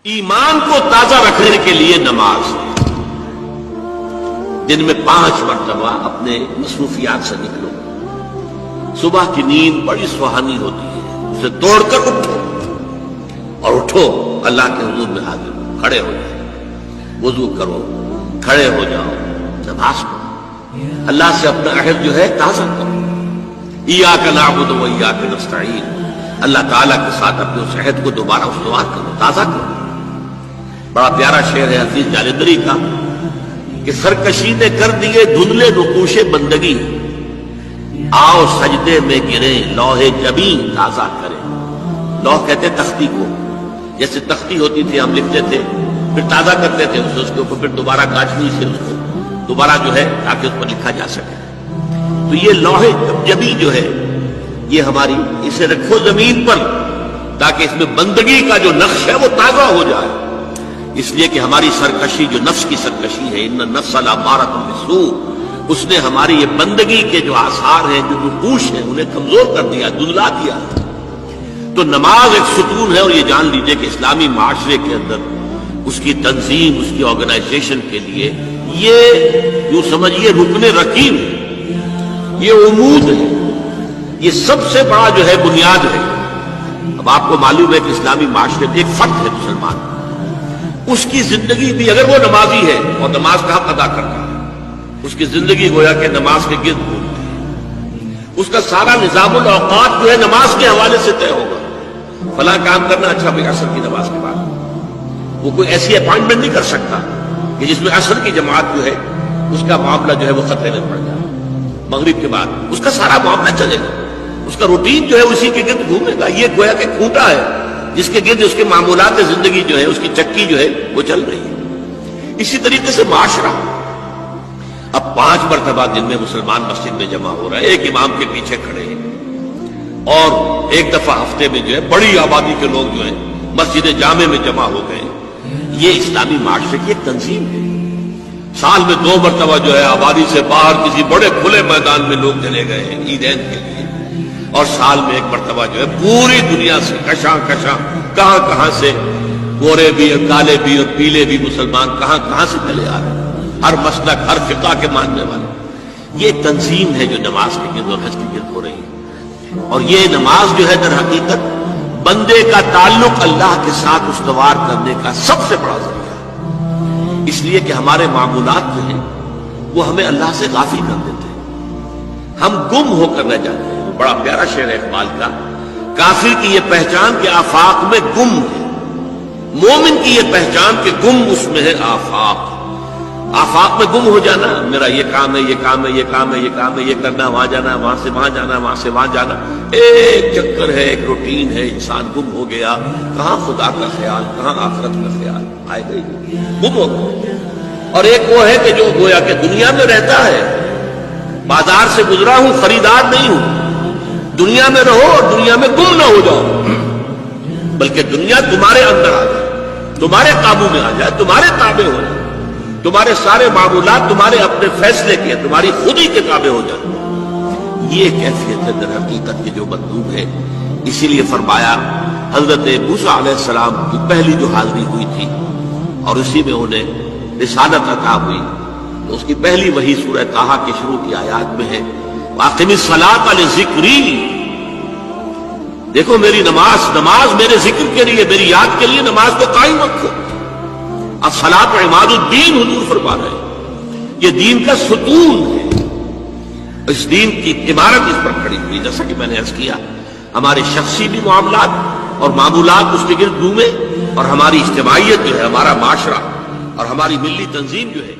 ایمان کو تازہ رکھنے کے لیے نماز دن میں 5 مرتبہ اپنے مصروفیات سے نکلو. صبح کی نیند بڑی سہانی ہوتی ہے، اسے توڑ کر اٹھو اور اٹھو اللہ کے حضور میں حاضر ہو، کھڑے ہو جاؤ، وضو کرو، کھڑے ہو جاؤ، نماز پڑھو، اللہ سے اپنا عہد جو ہے تازہ کرو. ایاک نعبد و ایاک نستعین، اللہ تعالیٰ کے ساتھ اپنے اس عہد کو دوبارہ استوار کرو، تازہ کرو. بڑا پیارا شعر ہے حفیظ جالندری کا کہ سرکشی نے کر دیے دھندلے نقوش بندگی، آؤ سجدے میں گریں لوح جبین تازہ کریں. لوح کہتے تختی کو، جیسے تختی ہوتی تھی ہم لکھتے تھے پھر تازہ کرتے تھے اس کے اوپر، پھر دوبارہ گاچھنی سے اس کو دوبارہ جو ہے تاکہ اس پر لکھا جا سکے. تو یہ لوح جبی جو ہے یہ ہماری، اسے رکھو زمین پر تاکہ اس میں بندگی کا جو نقش ہے وہ تازہ ہو جائے. اس لیے کہ ہماری سرکشی جو نفس کی سرکشی ہے، ان النفس لامارۃ بالسوء، اس نے ہماری یہ بندگی کے جو آثار ہیں، جو نقوش ہیں، انہیں کمزور کر دیا، دھندلا دیا. تو نماز ایک ستون ہے، اور یہ جان لیجئے کہ اسلامی معاشرے کے اندر اس کی تنظیم، اس کی آرگنائزیشن کے لیے یہ یوں سمجھیے رکن رکین ہے، یہ عمود ہے، یہ سب سے بڑا جو ہے بنیاد ہے. اب آپ کو معلوم ہے کہ اسلامی معاشرے میں ایک فرد ہے مسلمان، اس کی زندگی بھی اگر وہ نمازی ہے اور نماز کا حق ادا کرتا ہے، اس کی زندگی گویا کہ نماز کے گرد گھومتی ہے. اس کا سارا نظام الاوقات جو ہے نماز کے حوالے سے طے ہوگا. فلاں کام کرنا، اچھا بھائی عصر کی نماز کے بعد وہ کوئی ایسی اپائنٹمنٹ نہیں کر سکتا کہ جس میں عصر کی جماعت جو ہے اس کا معاملہ جو ہے وہ خطرے میں پڑ جائے. مغرب کے بعد اس کا سارا معاملہ چلے گا، اس کا روٹین جو ہے اسی کے گرد گھومے گا. یہ گویا کہ کھوٹا ہے جس کے گرد اس کے معمولات زندگی جو ہے، اس کی چکی جو ہے وہ چل رہی ہے. اسی طریقے سے معاشرہ اب 5 مرتبہ دن میں مسلمان مسجد میں جمع ہو رہا ہے، ایک امام کے پیچھے کھڑے ہیں، اور ایک دفعہ ہفتے میں جو ہے بڑی آبادی کے لوگ جو ہیں مسجد جامع میں جمع ہو گئے. یہ اسلامی معاشرے کی ایک تنظیم ہے. سال میں 2 مرتبہ جو ہے آبادی سے باہر کسی بڑے کھلے میدان میں لوگ چلے گئے ہیں عیدین کے لیے، اور سال میں 1 مرتبہ جو ہے پوری دنیا سے کشاں کہاں کہاں سے گورے بھی اور کالے بھی اور پیلے بھی مسلمان کہاں سے چلے آ رہے ہیں، ہر مسلک ہر فقہ کے ماننے والے. یہ تنظیم ہے جو نماز کے گرد اور حج کے گرد ہو رہی ہے. اور یہ نماز جو ہے در حقیقت بندے کا تعلق اللہ کے ساتھ استوار کرنے کا سب سے بڑا ذریعہ ہے. اس لیے کہ ہمارے معمولات جو ہیں وہ ہمیں اللہ سے غافل کر دیتے ہیں، ہم گم ہو کر رہ جاتے ہیں. بڑا پیارا شعر ہے اقبال کا، کافر کی یہ پہچان کہ آفاق میں گم ہے، مومن کی یہ پہچان کہ گم اس میں ہے آفاق. آفاق میں گم ہو جانا، میرا یہ کام ہے، یہ کام ہے، یہ کام ہے، یہ کام ہے، یہ کرنا، وہاں جانا، وہاں سے وہاں جانا، وہاں سے وہاں جانا، ایک چکر ہے، ایک روٹین ہے. انسان گم ہو گیا، کہاں خدا کا خیال، کہاں آخرت کا خیال، آئے گئی گم ہو گیا. اور ایک وہ ہے کہ جو گویا کہ دنیا میں رہتا ہے، بازار سے گزرا ہوں، خریدار نہیں ہوں. دنیا میں رہو اور دنیا میں گم نہ ہو جاؤ، بلکہ دنیا تمہارے اندر آ جائے، تمہارے قابو میں آ جائے، تمہارے تابع ہو جائے، تمہارے سارے معمولات تمہارے اپنے فیصلے کے، تمہاری خودی کے تابع ہو جائے. یہ کیفیت ہے در حقیقت کی جو مطلوب ہے. اسی لیے فرمایا حضرت موسیٰ علیہ السلام کی پہلی جو حاضری ہوئی تھی اور اسی میں انہیں رسالت عطا ہوئی، تو اس کی پہلی وحی سورہ طٰہٰ کے شروع کی آیات میں ہے، وَأَقِمِ الصَّلَاةَ لِذِكْرِي. دیکھو میری نماز میرے ذکر کے لیے، میری یاد کے لیے نماز کو قائم رکھو. الصلاۃ عماد الدین حضور فرما رہے ہیں، یہ دین کا ستون ہے. اس دین کی عمارت اس پر کھڑی ہوئی. جیسا کہ میں نے عرض کیا، ہمارے شخصی بھی معاملات اور معمولات اس کے گرد گھومے، اور ہماری اجتماعیت جو ہے، ہمارا معاشرہ اور ہماری ملی تنظیم جو ہے